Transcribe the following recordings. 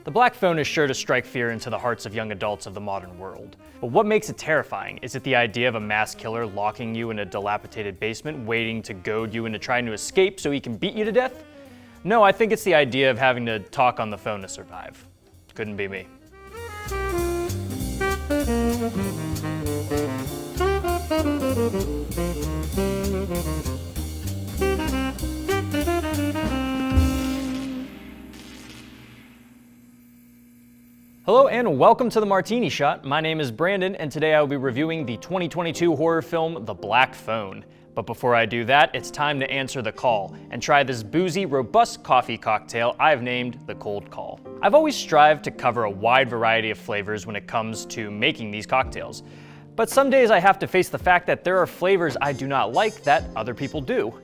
The black phone is sure to strike fear into the hearts of young adults of the modern world. But what makes it terrifying? Is it the idea of a mass killer locking you in a dilapidated basement, waiting to goad you into trying to escape so he can beat you to death? No, I think it's the idea of having to talk on the phone to survive. Couldn't be me. Hello and welcome to the Martini Shot. My name is Brandon and today I will be reviewing the 2022 horror film, The Black Phone. But before I do that, it's time to answer the call and try this boozy, robust coffee cocktail I've named the Cold Call. I've always strived to cover a wide variety of flavors when it comes to making these cocktails. But some days I have to face the fact that there are flavors I do not like that other people do.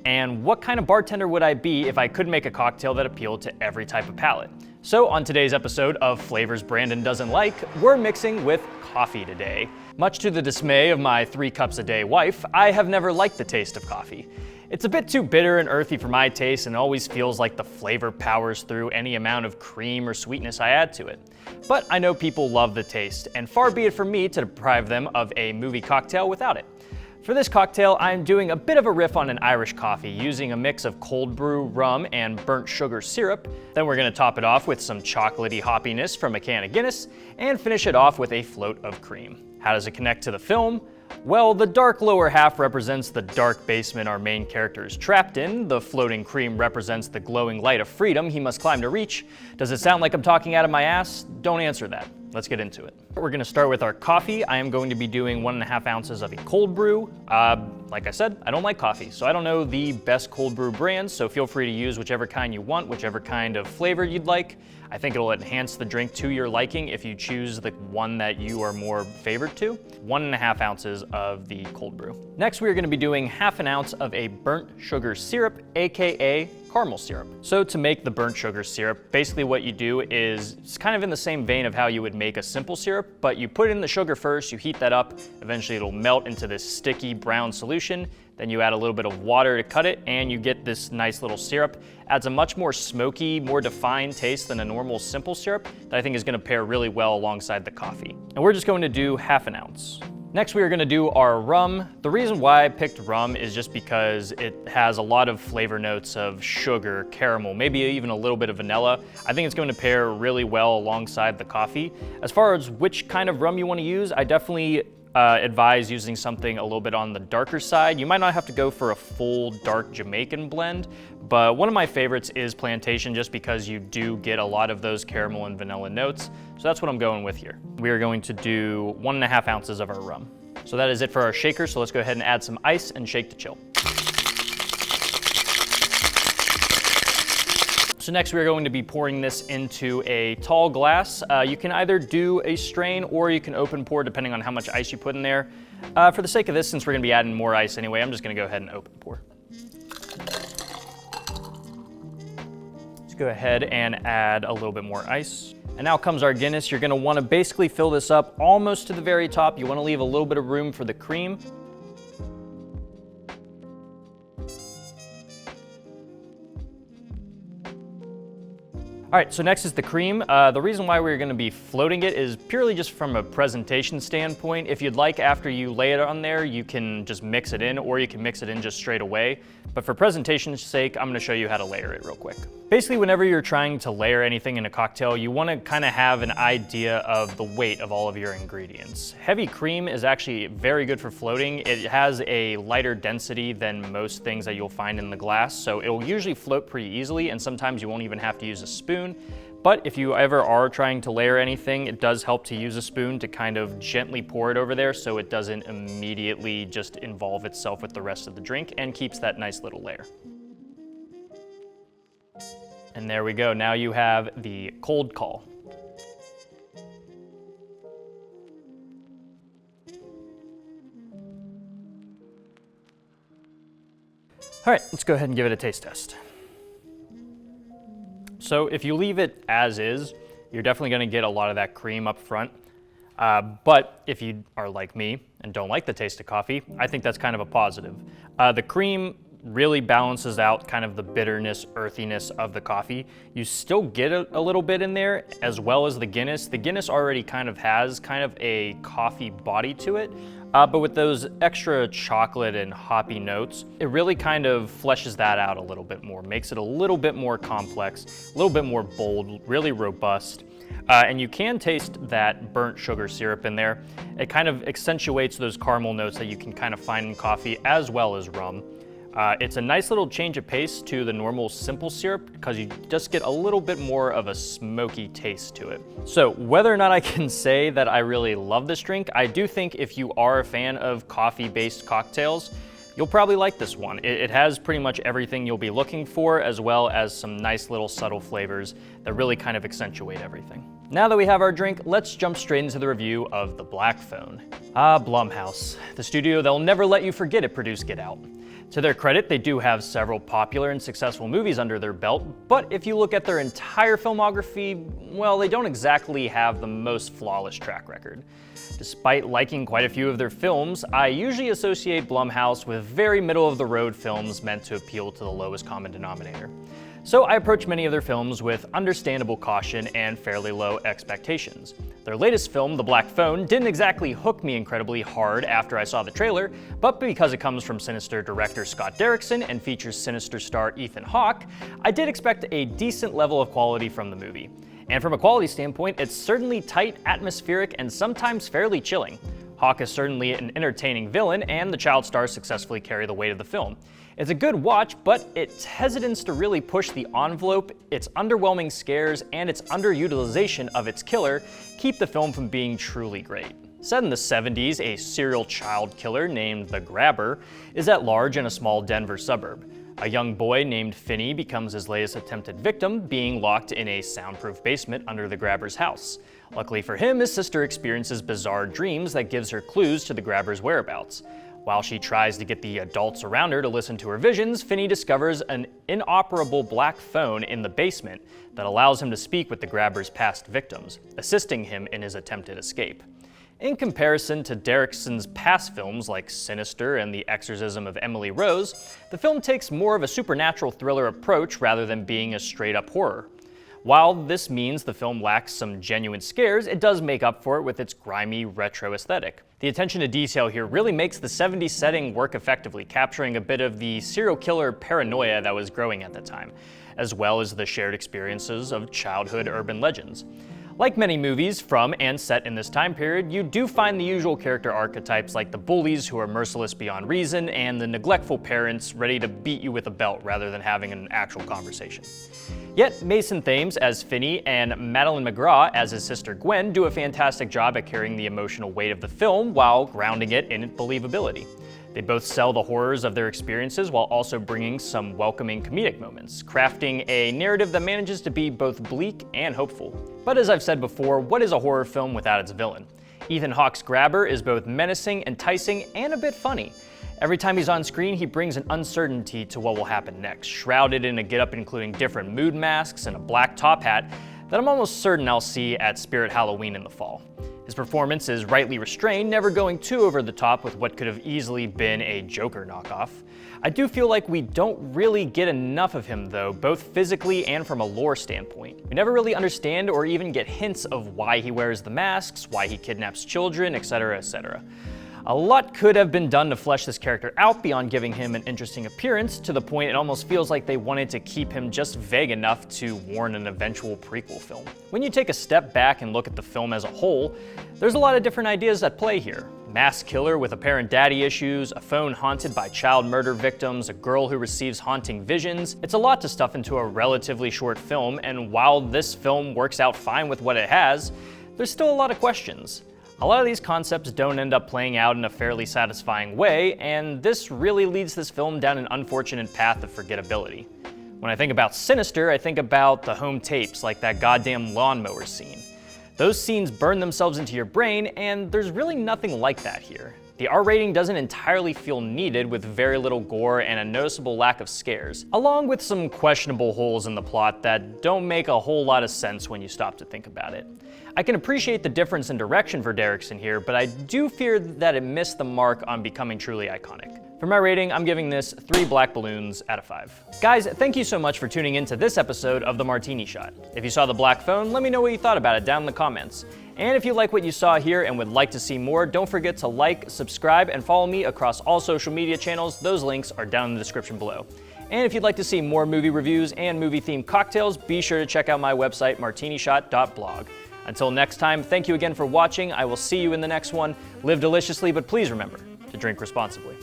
And what kind of bartender would I be if I could make a cocktail that appealed to every type of palate? So on today's episode of Flavors Brandon Doesn't Like, we're mixing with coffee today. Much to the dismay of my 3 cups a day wife, I have never liked the taste of coffee. It's a bit too bitter and earthy for my taste and always feels like the flavor powers through any amount of cream or sweetness I add to it. But I know people love the taste, and far be it from me to deprive them of a movie cocktail without it. For this cocktail, I'm doing a bit of a riff on an Irish coffee using a mix of cold brew, rum, and burnt sugar syrup. Then we're gonna top it off with some chocolatey hoppiness from a can of Guinness and finish it off with a float of cream. How does it connect to the film? Well, the dark lower half represents the dark basement our main character is trapped in. The floating cream represents the glowing light of freedom he must climb to reach. Does it sound like I'm talking out of my ass? Don't answer that. Let's get into it. We're gonna start with our coffee. I am going to be doing 1.5 ounces of a cold brew. Like I said, I don't like coffee, so I don't know the best cold brew brands, so feel free to use whichever kind you want, whichever kind of flavor you'd like. I think it'll enhance the drink to your liking if you choose the one that you are more favored to. 1.5 ounces of the cold brew. Next, we are gonna be doing 1/2 ounce of a burnt sugar syrup, AKA caramel syrup. So to make the burnt sugar syrup, basically what you do is, it's kind of in the same vein of how you would make a simple syrup, but you put in the sugar first, you heat that up, eventually it'll melt into this sticky brown solution, then you add a little bit of water to cut it, and you get this nice little syrup. Adds a much more smoky, more defined taste than a normal simple syrup that I think is gonna pair really well alongside the coffee. And we're just going to do 1/2 ounce. Next, we are gonna do our rum. The reason why I picked rum is just because it has a lot of flavor notes of sugar, caramel, maybe even a little bit of vanilla. I think it's going to pair really well alongside the coffee. As far as which kind of rum you wanna use, I definitely advise using something a little bit on the darker side. You might not have to go for a full dark Jamaican blend, but one of my favorites is Plantation just because you do get a lot of those caramel and vanilla notes. So that's what I'm going with here. We are going to do 1.5 ounces of our rum. So that is it for our shaker, so let's go ahead and add some ice and shake to chill. So next we're going to be pouring this into a tall glass. You can either do a strain or you can open pour depending on how much ice you put in there. For the sake of this, since we're gonna be adding more ice anyway, I'm just gonna go ahead and open pour. Let's go ahead and add a little bit more ice. And now comes our Guinness. You're gonna wanna basically fill this up almost to the very top. You wanna leave a little bit of room for the cream. All right, so next is the cream. The reason why we're gonna be floating it is purely just from a presentation standpoint. If you'd like, after you lay it on there, you can just mix it in, or you can mix it in just straight away. But for presentation's sake, I'm gonna show you how to layer it real quick. Basically, whenever you're trying to layer anything in a cocktail, you wanna kinda have an idea of the weight of all of your ingredients. Heavy cream is actually very good for floating. It has a lighter density than most things that you'll find in the glass, so it'll usually float pretty easily, and sometimes you won't even have to use a spoon. But if you ever are trying to layer anything, it does help to use a spoon to kind of gently pour it over there so it doesn't immediately just involve itself with the rest of the drink and keeps that nice little layer. And there we go. Now you have the Cold Call. All right, let's go ahead and give it a taste test. So if you leave it as is, you're definitely gonna get a lot of that cream up front. But if you are like me and don't like the taste of coffee, I think that's kind of a positive. The cream really balances out kind of the bitterness, earthiness of the coffee. You still get a little bit in there, as well as the Guinness. The Guinness already kind of has kind of a coffee body to it, but with those extra chocolate and hoppy notes, it really kind of fleshes that out a little bit more, makes it a little bit more complex, a little bit more bold, really robust. And you can taste that burnt sugar syrup in there. It kind of accentuates those caramel notes that you can kind of find in coffee as well as rum. It's a nice little change of pace to the normal simple syrup because you just get a little bit more of a smoky taste to it. So whether or not I can say that I really love this drink, I do think if you are a fan of coffee-based cocktails, you'll probably like this one. It has pretty much everything you'll be looking for, as well as some nice little subtle flavors that really kind of accentuate everything. Now that we have our drink, let's jump straight into the review of The Black Phone. Blumhouse, the studio that'll never let you forget it produced Get Out. To their credit, they do have several popular and successful movies under their belt, but if you look at their entire filmography, well, they don't exactly have the most flawless track record. Despite liking quite a few of their films, I usually associate Blumhouse with very middle-of-the-road films meant to appeal to the lowest common denominator. So I approach many of their films with understandable caution and fairly low expectations. Their latest film, The Black Phone, didn't exactly hook me incredibly hard after I saw the trailer, but because it comes from Sinister director Scott Derrickson and features Sinister star Ethan Hawke, I did expect a decent level of quality from the movie. And from a quality standpoint, it's certainly tight, atmospheric, and sometimes fairly chilling. Hawke is certainly an entertaining villain, and the child stars successfully carry the weight of the film. It's a good watch, but its hesitance to really push the envelope, its underwhelming scares, and its underutilization of its killer keep the film from being truly great. Set in the 70s, a serial child killer named the Grabber is at large in a small Denver suburb. A young boy named Finney becomes his latest attempted victim, being locked in a soundproof basement under the Grabber's house. Luckily for him, his sister experiences bizarre dreams that gives her clues to the Grabber's whereabouts. While she tries to get the adults around her to listen to her visions, Finney discovers an inoperable black phone in the basement that allows him to speak with the Grabber's past victims, assisting him in his attempted escape. In comparison to Derrickson's past films like Sinister and The Exorcism of Emily Rose, the film takes more of a supernatural thriller approach rather than being a straight-up horror. While this means the film lacks some genuine scares, it does make up for it with its grimy, retro aesthetic. The attention to detail here really makes the 70s setting work effectively, capturing a bit of the serial killer paranoia that was growing at the time, as well as the shared experiences of childhood urban legends. Like many movies from and set in this time period, you do find the usual character archetypes like the bullies who are merciless beyond reason and the neglectful parents ready to beat you with a belt rather than having an actual conversation. Yet Mason Thames as Finney and Madeline McGraw as his sister Gwen do a fantastic job at carrying the emotional weight of the film while grounding it in believability. They both sell the horrors of their experiences while also bringing some welcoming comedic moments, crafting a narrative that manages to be both bleak and hopeful. But as I've said before, what is a horror film without its villain? Ethan Hawke's Grabber is both menacing, enticing, and a bit funny. Every time he's on screen, he brings an uncertainty to what will happen next, shrouded in a getup including different mood masks and a black top hat that I'm almost certain I'll see at Spirit Halloween in the fall. His performance is rightly restrained, never going too over the top with what could have easily been a Joker knockoff. I do feel like we don't really get enough of him though, both physically and from a lore standpoint. We never really understand or even get hints of why he wears the masks, why he kidnaps children, etc., etc. A lot could have been done to flesh this character out beyond giving him an interesting appearance, to the point it almost feels like they wanted to keep him just vague enough to warrant an eventual prequel film. When you take a step back and look at the film as a whole, there's a lot of different ideas at play here. Mass killer with apparent daddy issues, a phone haunted by child murder victims, a girl who receives haunting visions. It's a lot to stuff into a relatively short film, and while this film works out fine with what it has, there's still a lot of questions. A lot of these concepts don't end up playing out in a fairly satisfying way, and this really leads this film down an unfortunate path of forgettability. When I think about Sinister, I think about the home tapes, like that goddamn lawnmower scene. Those scenes burn themselves into your brain, and there's really nothing like that here. The R rating doesn't entirely feel needed, with very little gore and a noticeable lack of scares, along with some questionable holes in the plot that don't make a whole lot of sense when you stop to think about it. I can appreciate the difference in direction for Derrickson here, but I do fear that it missed the mark on becoming truly iconic. For my rating, I'm giving this 3 black balloons out of 5. Guys, thank you so much for tuning in to this episode of the Martini Shot. If you saw the black phone, let me know what you thought about it down in the comments. And if you like what you saw here and would like to see more, don't forget to like, subscribe, and follow me across all social media channels. Those links are down in the description below. And if you'd like to see more movie reviews and movie-themed cocktails, be sure to check out my website, martinishot.blog. Until next time, thank you again for watching. I will see you in the next one. Live deliciously, but please remember to drink responsibly.